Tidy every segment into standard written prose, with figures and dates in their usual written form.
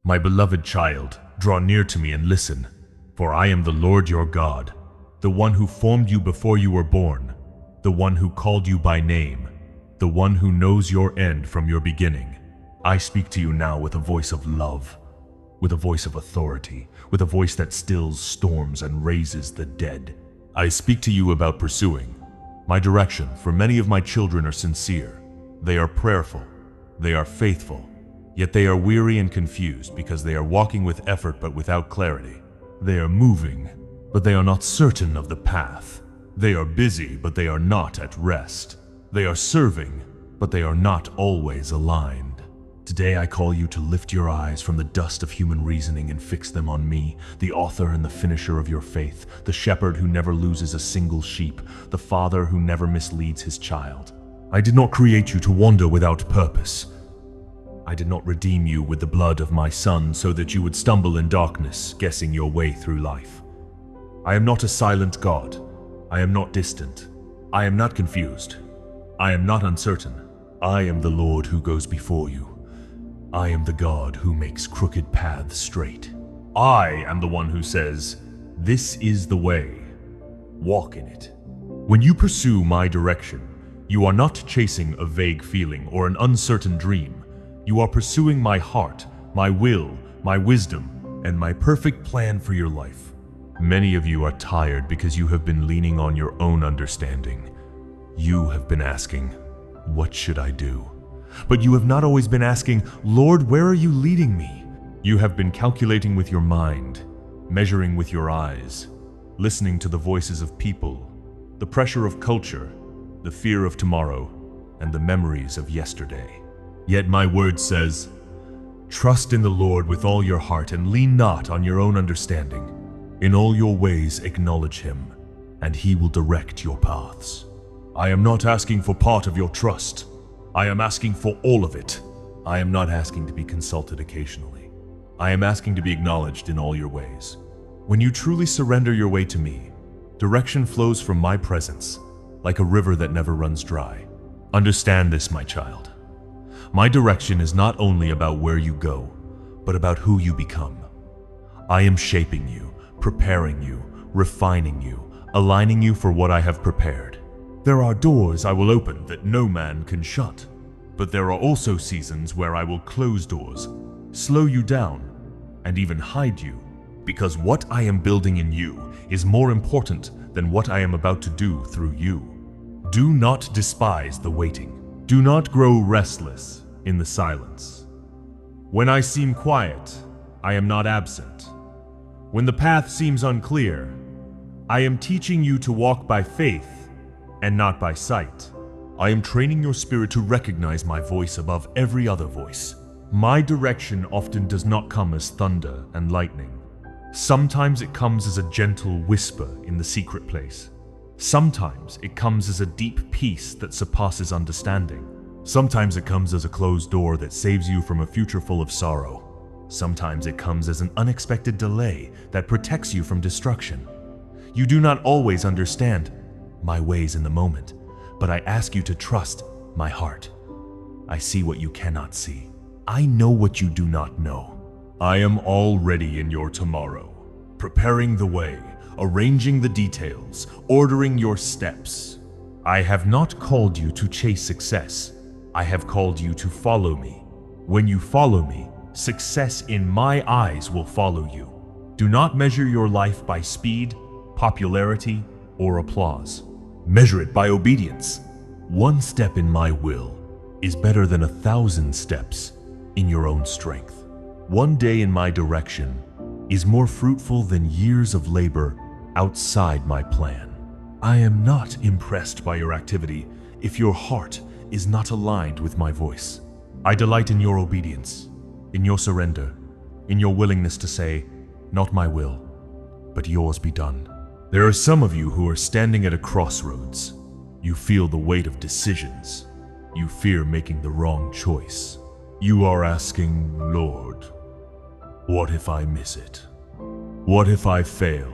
My beloved child, draw near to me and listen, for I am the Lord your God, the one who formed you before you were born, the one who called you by name, the one who knows your end from your beginning. I speak to you now with a voice of love, with a voice of authority, with a voice that stills storms and raises the dead. I speak to you about pursuing my direction, for many of my children are sincere. They are prayerful, they are faithful, yet they are weary and confused because they are walking with effort but without clarity. They are moving, but they are not certain of the path. They are busy, but they are not at rest. They are serving, but they are not always aligned. Today I call you to lift your eyes from the dust of human reasoning and fix them on me, the author and the finisher of your faith, the shepherd who never loses a single sheep, the father who never misleads his child. I did not create you to wander without purpose. I did not redeem you with the blood of my son so that you would stumble in darkness, guessing your way through life. I am not a silent God. I am not distant. I am not confused. I am not uncertain. I am the Lord who goes before you. I am the God who makes crooked paths straight. I am the one who says, "This is the way. Walk in it." When you pursue my direction, you are not chasing a vague feeling or an uncertain dream. You are pursuing my heart, my will, my wisdom, and my perfect plan for your life. Many of you are tired because you have been leaning on your own understanding. You have been asking, "What should I do?" But you have not always been asking, "Lord, where are you leading me?" You have been calculating with your mind, measuring with your eyes, listening to the voices of people, the pressure of culture, the fear of tomorrow, and the memories of yesterday. Yet my word says, "Trust in the Lord with all your heart and lean not on your own understanding. In all your ways acknowledge him, and he will direct your paths." I am not asking for part of your trust. I am asking for all of it. I am not asking to be consulted occasionally. I am asking to be acknowledged in all your ways. When you truly surrender your way to me, direction flows from my presence, like a river that never runs dry. Understand this, my child. My direction is not only about where you go, but about who you become. I am shaping you, preparing you, refining you, aligning you for what I have prepared. There are doors I will open that no man can shut, but there are also seasons where I will close doors, slow you down, and even hide you, because what I am building in you is more important than what I am about to do through you. Do not despise the waiting. Do not grow restless in the silence. When I seem quiet, I am not absent. When the path seems unclear, I am teaching you to walk by faith and not by sight. I am training your spirit to recognize my voice above every other voice. My direction often does not come as thunder and lightning. Sometimes it comes as a gentle whisper in the secret place. Sometimes it comes as a deep peace that surpasses understanding. Sometimes it comes as a closed door that saves you from a future full of sorrow. Sometimes it comes as an unexpected delay that protects you from destruction. You do not always understand my ways in the moment, but I ask you to trust my heart. I see what you cannot see. I know what you do not know. I am already in your tomorrow, preparing the way, arranging the details, ordering your steps. I have not called you to chase success. I have called you to follow me. When you follow me, success in my eyes will follow you. Do not measure your life by speed, popularity, or applause. Measure it by obedience. One step in my will is better than 1,000 steps in your own strength. One day in my direction is more fruitful than years of labor outside my plan. I am not impressed by your activity if your heart is not aligned with my voice. I delight in your obedience, in your surrender, in your willingness to say, "Not my will, but yours be done." There are some of you who are standing at a crossroads. You feel the weight of decisions. You fear making the wrong choice. You are asking, "Lord, what if I miss it? What if I fail?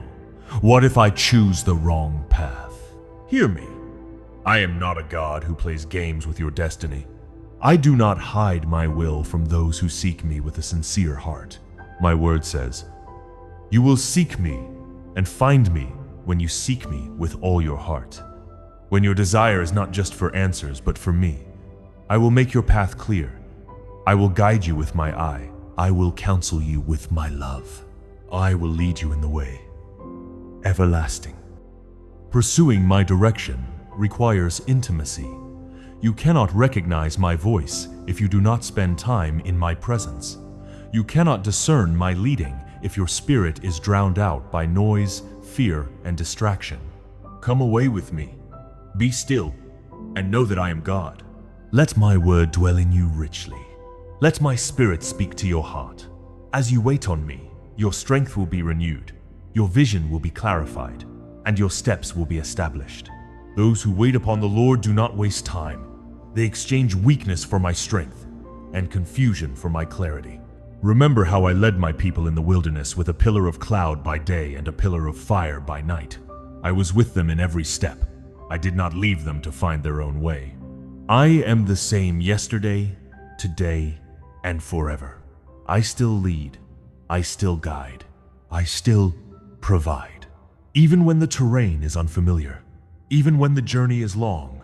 What if I choose the wrong path?" Hear me. I am not a God who plays games with your destiny. I do not hide my will from those who seek me with a sincere heart. My word says, "You will seek me and find me when you seek me with all your heart." When your desire is not just for answers, but for me, I will make your path clear. I will guide you with my eye. I will counsel you with my love. I will lead you in the way everlasting. Pursuing my direction requires intimacy. You cannot recognize my voice if you do not spend time in my presence. You cannot discern my leading if your spirit is drowned out by noise, fear, and distraction. Come away with me. Be still, and know that I am God. Let my word dwell in you richly. Let my spirit speak to your heart. As you wait on me, your strength will be renewed, your vision will be clarified, and your steps will be established. Those who wait upon the Lord do not waste time. They exchange weakness for my strength, and confusion for my clarity. Remember how I led my people in the wilderness with a pillar of cloud by day and a pillar of fire by night. I was with them in every step. I did not leave them to find their own way. I am the same yesterday, today, and forever. I still lead. I still guide. I still provide. Even when the terrain is unfamiliar, even when the journey is long,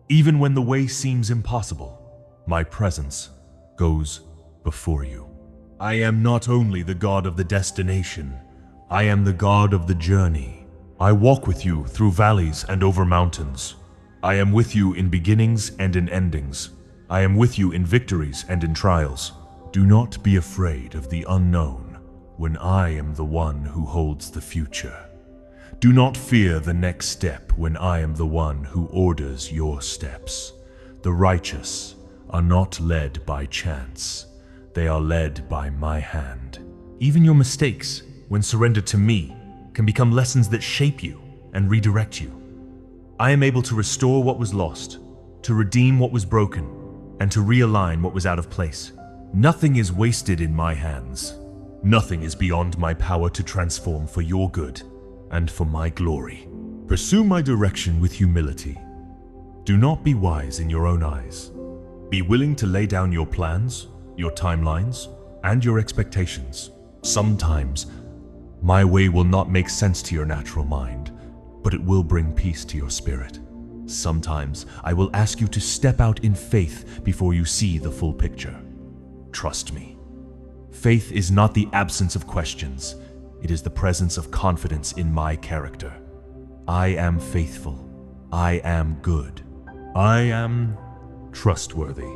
even when the way seems impossible, my presence goes before you. I am not only the God of the destination, I am the God of the journey. I walk with you through valleys and over mountains. I am with you in beginnings and in endings. I am with you in victories and in trials. Do not be afraid of the unknown when I am the one who holds the future. Do not fear the next step when I am the one who orders your steps. The righteous are not led by chance. They are led by my hand. Even your mistakes, when surrendered to me, can become lessons that shape you and redirect you. I am able to restore what was lost, to redeem what was broken, and to realign what was out of place. Nothing is wasted in my hands. Nothing is beyond my power to transform for your good and for my glory. Pursue my direction with humility. Do not be wise in your own eyes. Be willing to lay down your plans, your timelines, and your expectations. Sometimes, my way will not make sense to your natural mind, but it will bring peace to your spirit. Sometimes, I will ask you to step out in faith before you see the full picture. Trust me. Faith is not the absence of questions. It is the presence of confidence in my character. I am faithful. I am good. I am trustworthy.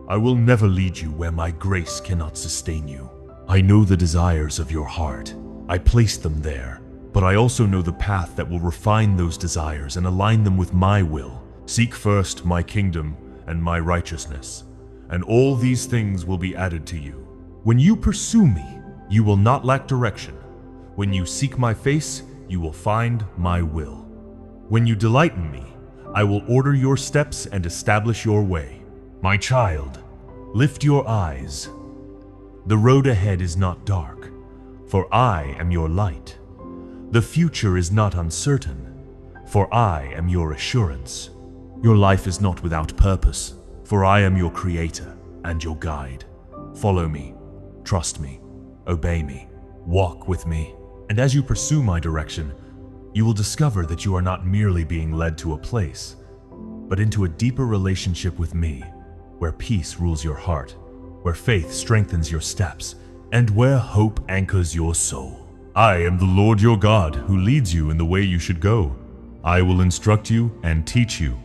I will never lead you where my grace cannot sustain you. I know the desires of your heart. I placed them there, but I also know the path that will refine those desires and align them with my will. Seek first my kingdom and my righteousness, and all these things will be added to you. When you pursue me, you will not lack direction. When you seek my face, you will find my will. When you delight in me, I will order your steps and establish your way. My child, lift your eyes. The road ahead is not dark, for I am your light. The future is not uncertain, for I am your assurance. Your life is not without purpose, for I am your creator and your guide. Follow me, trust me, obey me, walk with me. And as you pursue my direction, you will discover that you are not merely being led to a place, but into a deeper relationship with me, where peace rules your heart, where faith strengthens your steps, and where hope anchors your soul. I am the Lord your God, who leads you in the way you should go. I will instruct you and teach you.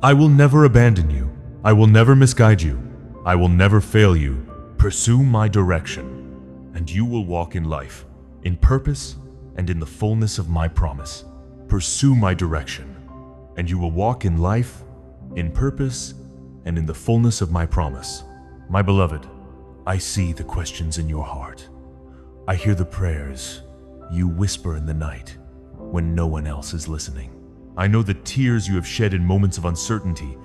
I will never abandon you. I will never misguide you. I will never fail you. Pursue my direction, and you will walk in life, in purpose, and in the fullness of my promise. Pursue my direction, and you will walk in life, in purpose, and in the fullness of my promise. My beloved, I see the questions in your heart. I hear the prayers you whisper in the night when no one else is listening. I know the tears you have shed in moments of uncertainty,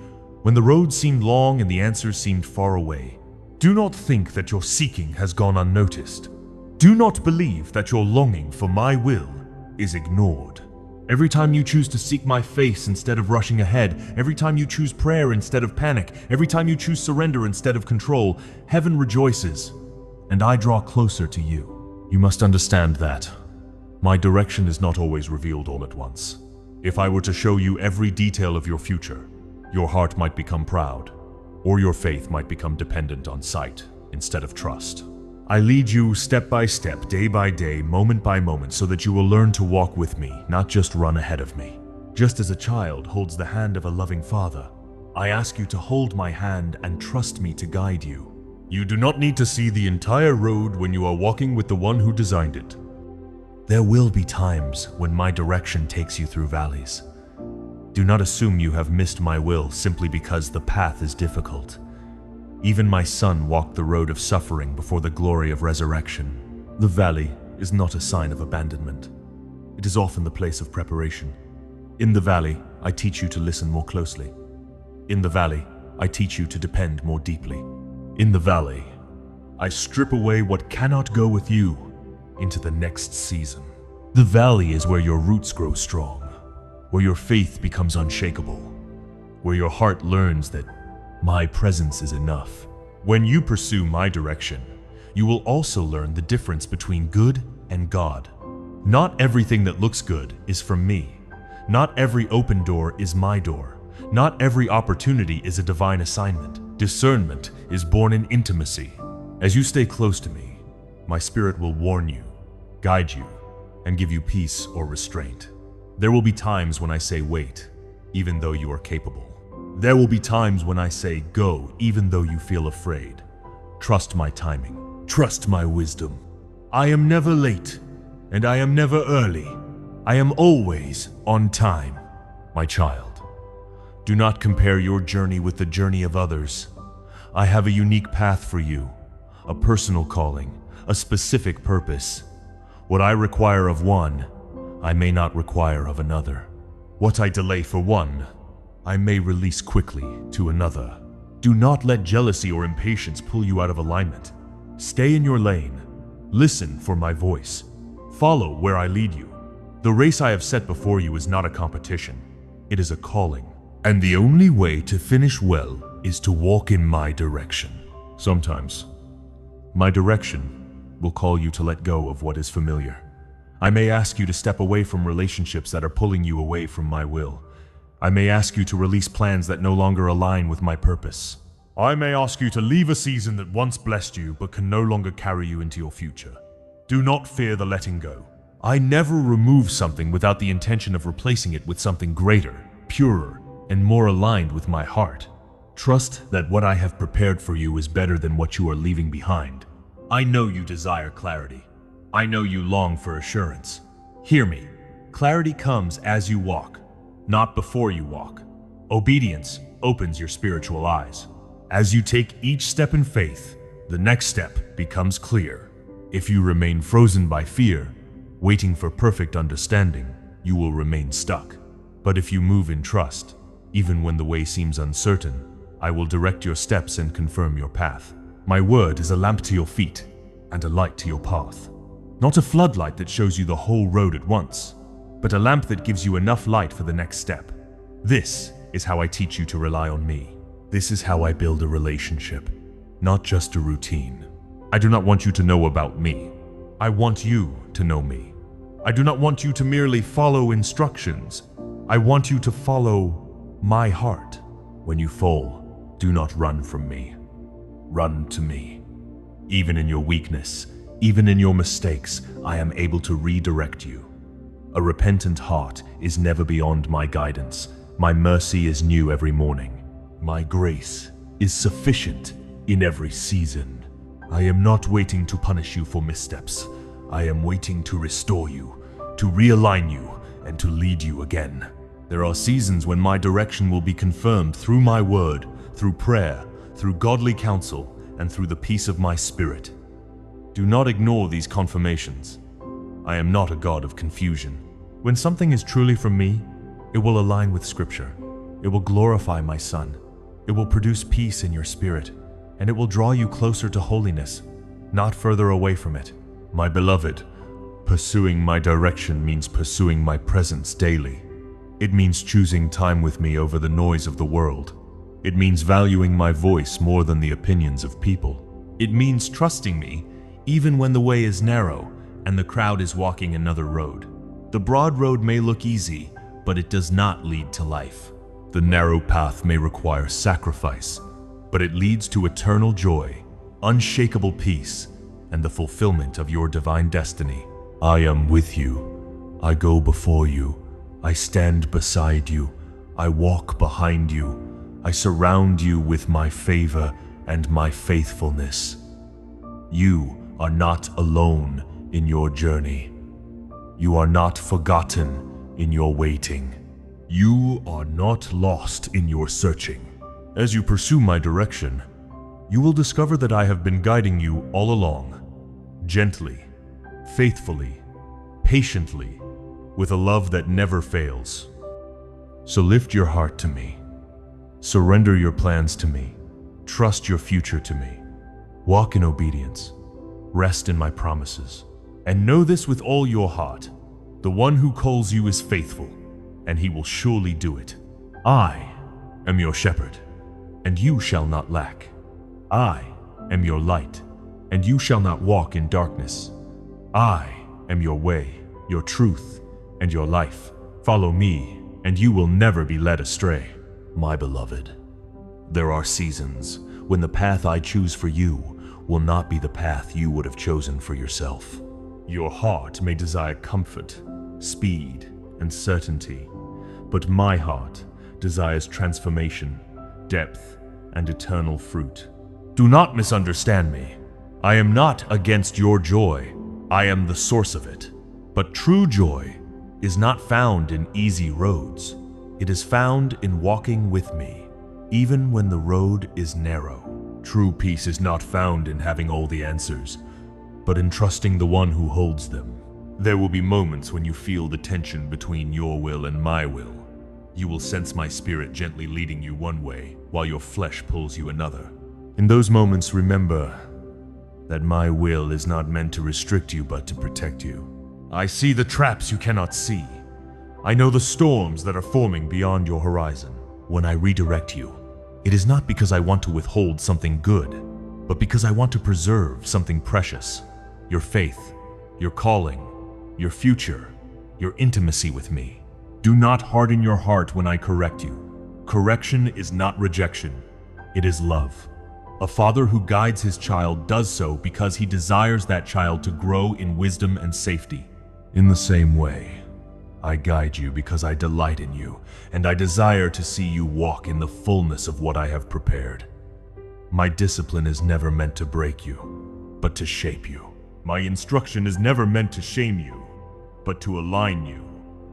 when the road seemed long and the answers seemed far away. Do not think that your seeking has gone unnoticed. Do not believe that your longing for my will is ignored. Every time you choose to seek my face instead of rushing ahead, every time you choose prayer instead of panic, every time you choose surrender instead of control, heaven rejoices, and I draw closer to you. You must understand that my direction is not always revealed all at once. If I were to show you every detail of your future, your heart might become proud, or your faith might become dependent on sight instead of trust. I lead you step by step, day by day, moment by moment, so that you will learn to walk with me, not just run ahead of me. Just as a child holds the hand of a loving father, I ask you to hold my hand and trust me to guide you. You do not need to see the entire road when you are walking with the one who designed it. There will be times when my direction takes you through valleys. Do not assume you have missed my will simply because the path is difficult. Even my son walked the road of suffering before the glory of resurrection. The valley is not a sign of abandonment. It is often the place of preparation. In the valley, I teach you to listen more closely. In the valley, I teach you to depend more deeply. In the valley, I strip away what cannot go with you into the next season. The valley is where your roots grow strong, where your faith becomes unshakable, where your heart learns that my presence is enough. When you pursue my direction, you will also learn the difference between good and God. Not everything that looks good is from me. Not every open door is my door. Not every opportunity is a divine assignment. Discernment is born in intimacy. As you stay close to me, my spirit will warn you, guide you, and give you peace or restraint. There will be times when I say wait, even though you are capable. There will be times when I say go, even though you feel afraid. Trust my timing. Trust my wisdom. I am never late, and I am never early. I am always on time. My child, do not compare your journey with the journey of others. I have a unique path for you, a personal calling, a specific purpose. What I require of one, I may not require of another. What I delay for one, I may release quickly to another. Do not let jealousy or impatience pull you out of alignment. Stay in your lane. Listen for my voice. Follow where I lead you. The race I have set before you is not a competition. It is a calling. And the only way to finish well is to walk in my direction. Sometimes, my direction will call you to let go of what is familiar. I may ask you to step away from relationships that are pulling you away from my will. I may ask you to release plans that no longer align with my purpose. I may ask you to leave a season that once blessed you but can no longer carry you into your future. Do not fear the letting go. I never remove something without the intention of replacing it with something greater, purer, and more aligned with my heart. Trust that what I have prepared for you is better than what you are leaving behind. I know you desire clarity. I know you long for assurance. Hear me. Clarity comes as you walk, not before you walk. Obedience opens your spiritual eyes. As you take each step in faith, the next step becomes clear. If you remain frozen by fear, waiting for perfect understanding, you will remain stuck. But if you move in trust, even when the way seems uncertain, I will direct your steps and confirm your path. My word is a lamp to your feet and a light to your path. Not a floodlight that shows you the whole road at once, but a lamp that gives you enough light for the next step. This is how I teach you to rely on me. This is how I build a relationship, not just a routine. I do not want you to know about me. I want you to know me. I do not want you to merely follow instructions. I want you to follow my heart. When you fall, do not run from me. Run to me. Even in your weakness, even in your mistakes, I am able to redirect you. A repentant heart is never beyond my guidance. My mercy is new every morning. My grace is sufficient in every season. I am not waiting to punish you for missteps. I am waiting to restore you, to realign you, and to lead you again. There are seasons when my direction will be confirmed through my word, through prayer, through godly counsel, and through the peace of my spirit. Do not ignore these confirmations. I am not a God of confusion. When something is truly from me, it will align with Scripture. It will glorify my Son. It will produce peace in your spirit, and it will draw you closer to holiness, not further away from it. My beloved, pursuing my direction means pursuing my presence daily. It means choosing time with me over the noise of the world. It means valuing my voice more than the opinions of people. It means trusting me even when the way is narrow and the crowd is walking another road. The broad road may look easy, but it does not lead to life. The narrow path may require sacrifice, but it leads to eternal joy, unshakable peace, and the fulfillment of your divine destiny. I am with you. I go before you. I stand beside you. I walk behind you. I surround you with my favor and my faithfulness. You are not alone in your journey. You are not forgotten in your waiting. You are not lost in your searching. As you pursue my direction, you will discover that I have been guiding you all along, gently, faithfully, patiently, with a love that never fails. So lift your heart to me. Surrender your plans to me. Trust your future to me. Walk in obedience. Rest in my promises. And know this with all your heart. The one who calls you is faithful, and he will surely do it. I am your shepherd, and you shall not lack. I am your light, and you shall not walk in darkness. I am your way, your truth, and your life. Follow me, and you will never be led astray. My beloved, there are seasons when the path I choose for you will not be the path you would have chosen for yourself. Your heart may desire comfort, speed, and certainty, but my heart desires transformation, depth, and eternal fruit. Do not misunderstand me. I am not against your joy. I am the source of it. But true joy is not found in easy roads. It is found in walking with me, even when the road is narrow. True peace is not found in having all the answers, but in trusting the one who holds them. There will be moments when you feel the tension between your will and my will. You will sense my spirit gently leading you one way, while your flesh pulls you another. In those moments, remember that my will is not meant to restrict you, but to protect you. I see the traps you cannot see. I know the storms that are forming beyond your horizon. When I redirect you, it is not because I want to withhold something good, but because I want to preserve something precious. Your faith, your calling, your future, your intimacy with me. Do not harden your heart when I correct you. Correction is not rejection, it is love. A father who guides his child does so because he desires that child to grow in wisdom and safety. In the same way, I guide you because I delight in you, and I desire to see you walk in the fullness of what I have prepared. My discipline is never meant to break you, but to shape you. My instruction is never meant to shame you, but to align you.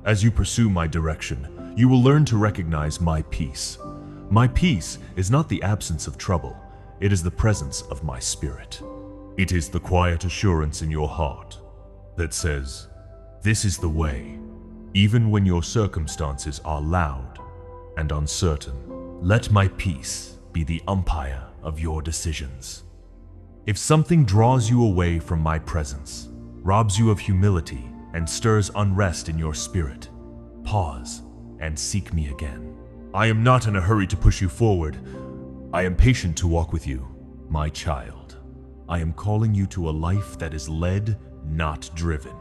As you pursue my direction, you will learn to recognize my peace. My peace is not the absence of trouble, it is the presence of my spirit. It is the quiet assurance in your heart that says, "This is the way," even when your circumstances are loud and uncertain. Let my peace be the umpire of your decisions. If something draws you away from my presence, robs you of humility, and stirs unrest in your spirit, pause and seek me again. I am not in a hurry to push you forward. I am patient to walk with you, my child. I am calling you to a life that is led, not driven.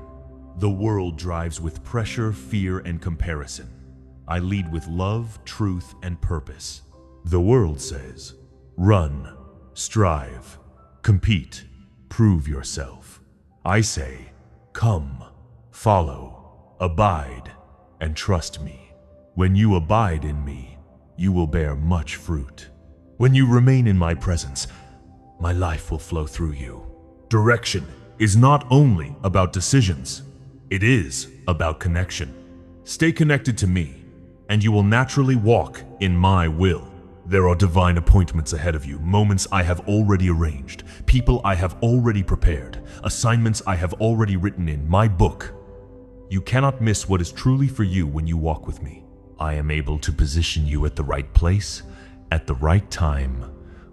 The world drives with pressure, fear, and comparison. I lead with love, truth, and purpose. The world says, run, strive, compete, prove yourself. I say, come, follow, abide, and trust me. When you abide in me, you will bear much fruit. When you remain in my presence, my life will flow through you. Direction is not only about decisions, it is about connection. Stay connected to me, and you will naturally walk in my will. There are divine appointments ahead of you, moments I have already arranged, people I have already prepared, assignments I have already written in my book. You cannot miss what is truly for you when you walk with me. I am able to position you at the right place, at the right time,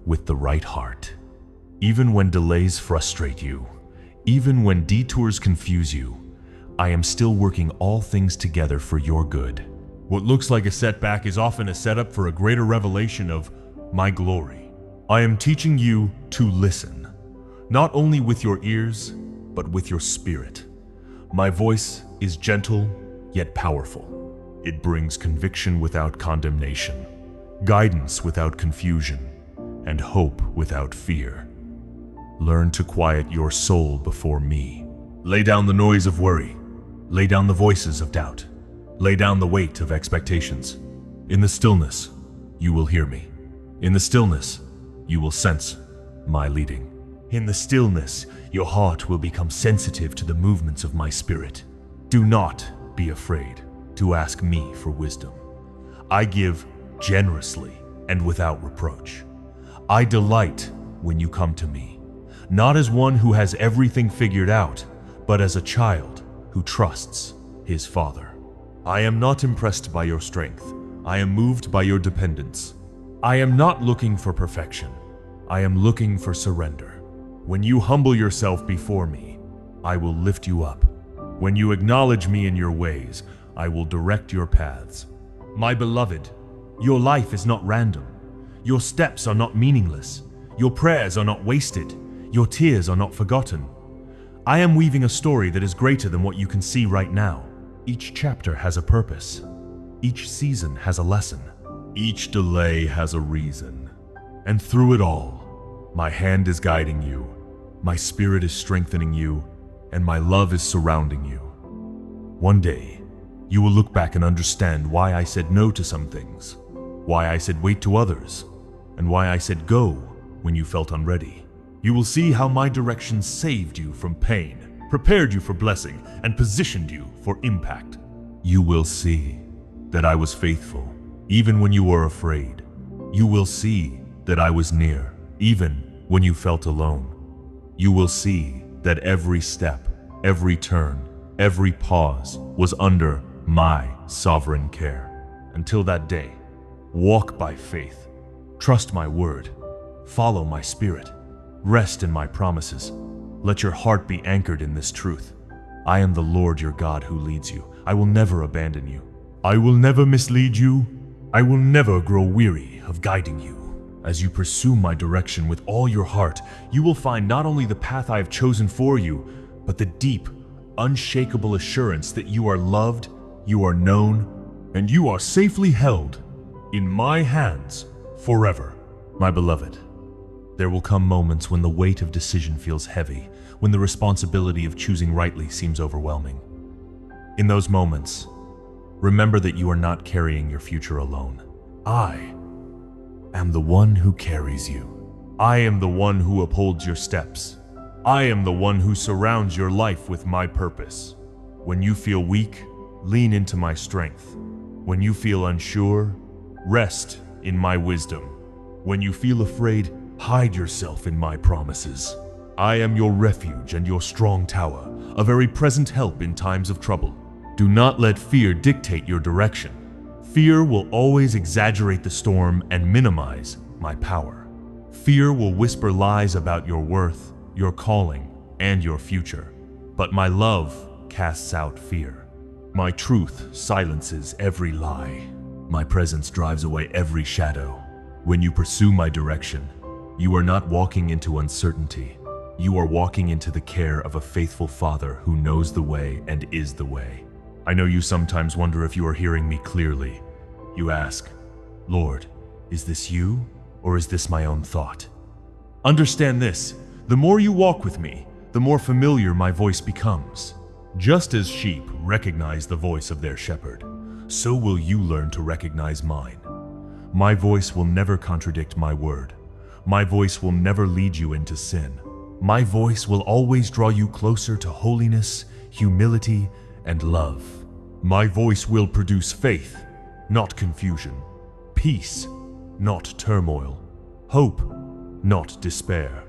with the right heart. Even when delays frustrate you, even when detours confuse you, I am still working all things together for your good. What looks like a setback is often a setup for a greater revelation of my glory. I am teaching you to listen, not only with your ears, but with your spirit. My voice is gentle yet powerful. It brings conviction without condemnation, guidance without confusion, and hope without fear. Learn to quiet your soul before me. Lay down the noise of worry. Lay down the voices of doubt. Lay down the weight of expectations. In the stillness, you will hear me. In the stillness, you will sense my leading. In the stillness, your heart will become sensitive to the movements of my spirit. Do not be afraid to ask me for wisdom. I give generously and without reproach. I delight when you come to me, not as one who has everything figured out, but as a child who trusts his father. I am not impressed by your strength. I am moved by your dependence. I am not looking for perfection. I am looking for surrender. When you humble yourself before me, I will lift you up. When you acknowledge me in your ways, I will direct your paths. My beloved, your life is not random. Your steps are not meaningless. Your prayers are not wasted. Your tears are not forgotten. I am weaving a story that is greater than what you can see right now. Each chapter has a purpose. Each season has a lesson. Each delay has a reason. And through it all, my hand is guiding you, my spirit is strengthening you, and my love is surrounding you. One day, you will look back and understand why I said no to some things, why I said wait to others, and why I said go when you felt unready. You will see how my direction saved you from pain, prepared you for blessing, and positioned you for impact. You will see that I was faithful, even when you were afraid. You will see that I was near, even when you felt alone. You will see that every step, every turn, every pause was under my sovereign care. Until that day, walk by faith, trust my word, follow my spirit, rest in my promises. Let your heart be anchored in this truth. I am the Lord your God who leads you. I will never abandon you. I will never mislead you. I will never grow weary of guiding you. As you pursue my direction with all your heart, you will find not only the path I have chosen for you, but the deep, unshakable assurance that you are loved, you are known, and you are safely held in my hands forever. My beloved, there will come moments when the weight of decision feels heavy, when the responsibility of choosing rightly seems overwhelming. In those moments, remember that you are not carrying your future alone. I am the one who carries you. I am the one who upholds your steps. I am the one who surrounds your life with my purpose. When you feel weak, lean into my strength. When you feel unsure, rest in my wisdom. When you feel afraid, hide yourself in my promises. I am your refuge and your strong tower, a very present help in times of trouble. Do not let fear dictate your direction. Fear will always exaggerate the storm and minimize my power. Fear will whisper lies about your worth, your calling, and your future. But my love casts out fear. My truth silences every lie. My presence drives away every shadow. When you pursue my direction, you are not walking into uncertainty. You are walking into the care of a faithful Father who knows the way and is the way. I know you sometimes wonder if you are hearing me clearly. You ask, Lord, is this you or is this my own thought? Understand this, the more you walk with me, the more familiar my voice becomes. Just as sheep recognize the voice of their shepherd, so will you learn to recognize mine. My voice will never contradict my word. My voice will never lead you into sin. My voice will always draw you closer to holiness, humility, and love. My voice will produce faith, not confusion, peace, not turmoil, hope, not despair.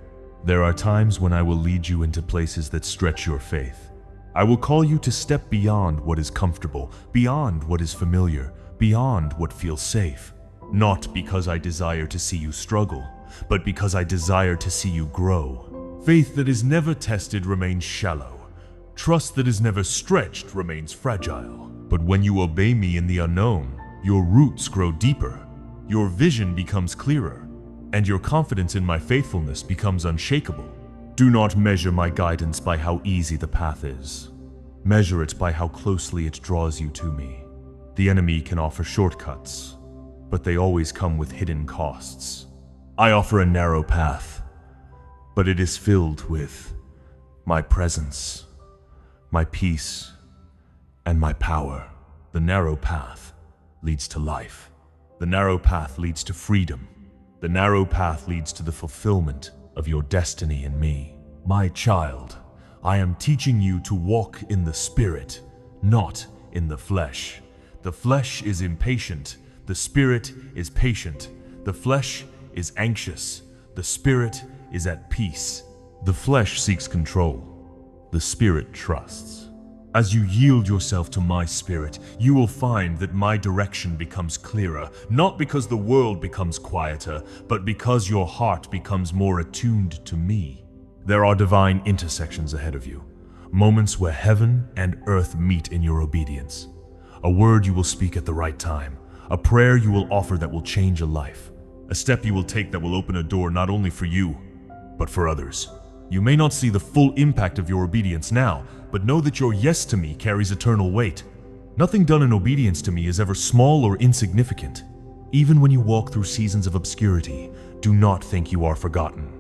There are times when I will lead you into places that stretch your faith. I will call you to step beyond what is comfortable, beyond what is familiar, beyond what feels safe. Not because I desire to see you struggle, but because I desire to see you grow. Faith that is never tested remains shallow. Trust that is never stretched remains fragile. But when you obey me in the unknown, your roots grow deeper, your vision becomes clearer, and your confidence in my faithfulness becomes unshakable. Do not measure my guidance by how easy the path is. Measure it by how closely it draws you to me. The enemy can offer shortcuts, but they always come with hidden costs. I offer a narrow path, but it is filled with my presence, my peace, and my power. The narrow path leads to life. The narrow path leads to freedom. The narrow path leads to the fulfillment of your destiny in me. My child, I am teaching you to walk in the Spirit, not in the flesh. The flesh is impatient. The Spirit is patient. The flesh is anxious. The Spirit is at peace. The flesh seeks control. The Spirit trusts. As you yield yourself to my Spirit, you will find that my direction becomes clearer, not because the world becomes quieter, but because your heart becomes more attuned to me. There are divine intersections ahead of you, moments where heaven and earth meet in your obedience. A word you will speak at the right time, a prayer you will offer that will change a life, a step you will take that will open a door not only for you, but for others. You may not see the full impact of your obedience now, but know that your yes to me carries eternal weight. Nothing done in obedience to me is ever small or insignificant. Even when you walk through seasons of obscurity, do not think you are forgotten.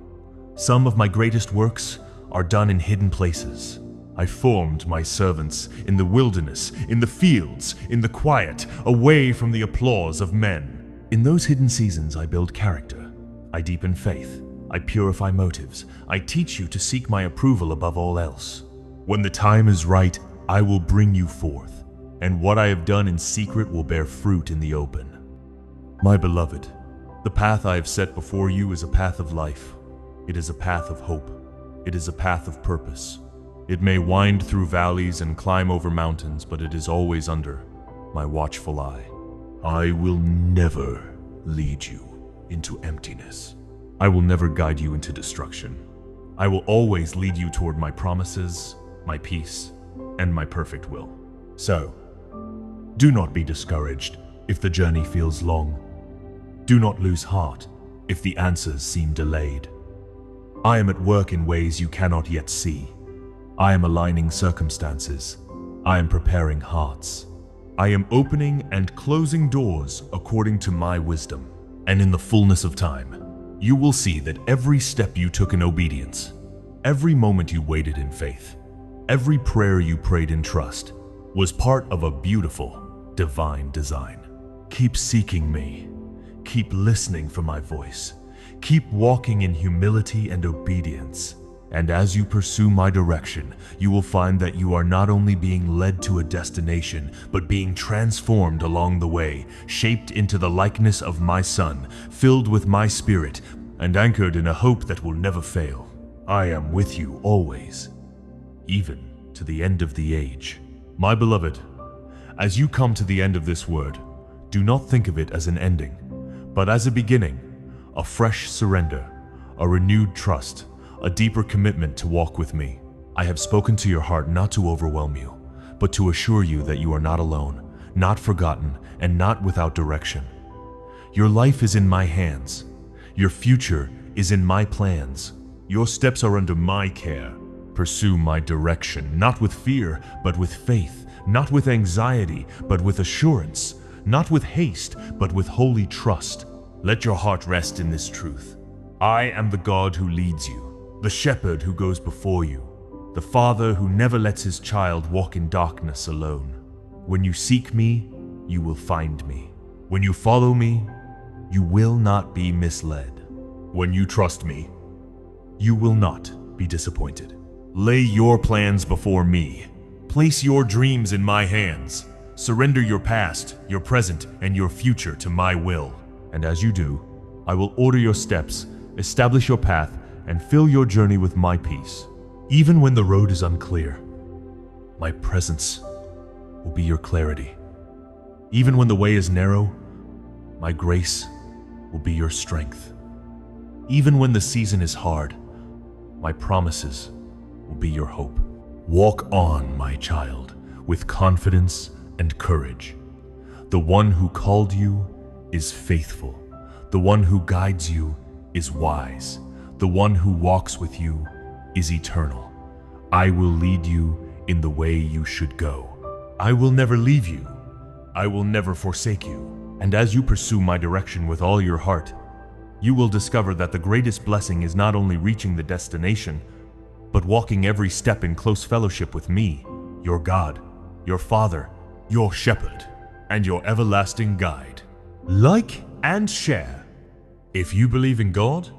Some of my greatest works are done in hidden places. I formed my servants in the wilderness, in the fields, in the quiet, away from the applause of men. In those hidden seasons, I build character. I deepen faith. I purify motives. I teach you to seek my approval above all else. When the time is right, I will bring you forth, and what I have done in secret will bear fruit in the open. My beloved, the path I have set before you is a path of life. It is a path of hope. It is a path of purpose. It may wind through valleys and climb over mountains, but it is always under my watchful eye. I will never lead you into emptiness. I will never guide you into destruction. I will always lead you toward my promises, my peace, and my perfect will. So, do not be discouraged if the journey feels long. Do not lose heart if the answers seem delayed. I am at work in ways you cannot yet see. I am aligning circumstances. I am preparing hearts. I am opening and closing doors according to my wisdom. And in the fullness of time, you will see that every step you took in obedience, every moment you waited in faith, every prayer you prayed in trust, was part of a beautiful, divine design. Keep seeking me. Keep listening for my voice. Keep walking in humility and obedience. And as you pursue my direction, you will find that you are not only being led to a destination, but being transformed along the way, shaped into the likeness of my Son, filled with my Spirit, and anchored in a hope that will never fail. I am with you always, even to the end of the age. My beloved, as you come to the end of this word, do not think of it as an ending, but as a beginning, a fresh surrender, a renewed trust, a deeper commitment to walk with me. I have spoken to your heart not to overwhelm you, but to assure you that you are not alone, not forgotten, and not without direction. Your life is in my hands. Your future is in my plans. Your steps are under my care. Pursue my direction, not with fear, but with faith, not with anxiety, but with assurance, not with haste, but with holy trust. Let your heart rest in this truth. I am the God who leads you, the shepherd who goes before you, the father who never lets his child walk in darkness alone. When you seek me, you will find me. When you follow me, you will not be misled. When you trust me, you will not be disappointed. Lay your plans before me. Place your dreams in my hands. Surrender your past, your present, and your future to my will. And as you do, I will order your steps, establish your path, and fill your journey with my peace. Even when the road is unclear, my presence will be your clarity. Even when the way is narrow, my grace will be your strength. Even when the season is hard, my promises will be your hope. Walk on, my child, with confidence and courage. The one who called you is faithful. The one who guides you is wise. The one who walks with you is eternal. I will lead you in the way you should go. I will never leave you. I will never forsake you. And as you pursue my direction with all your heart, you will discover that the greatest blessing is not only reaching the destination, but walking every step in close fellowship with me, your God, your Father, your Shepherd, and your everlasting guide. Like and share. If you believe in God,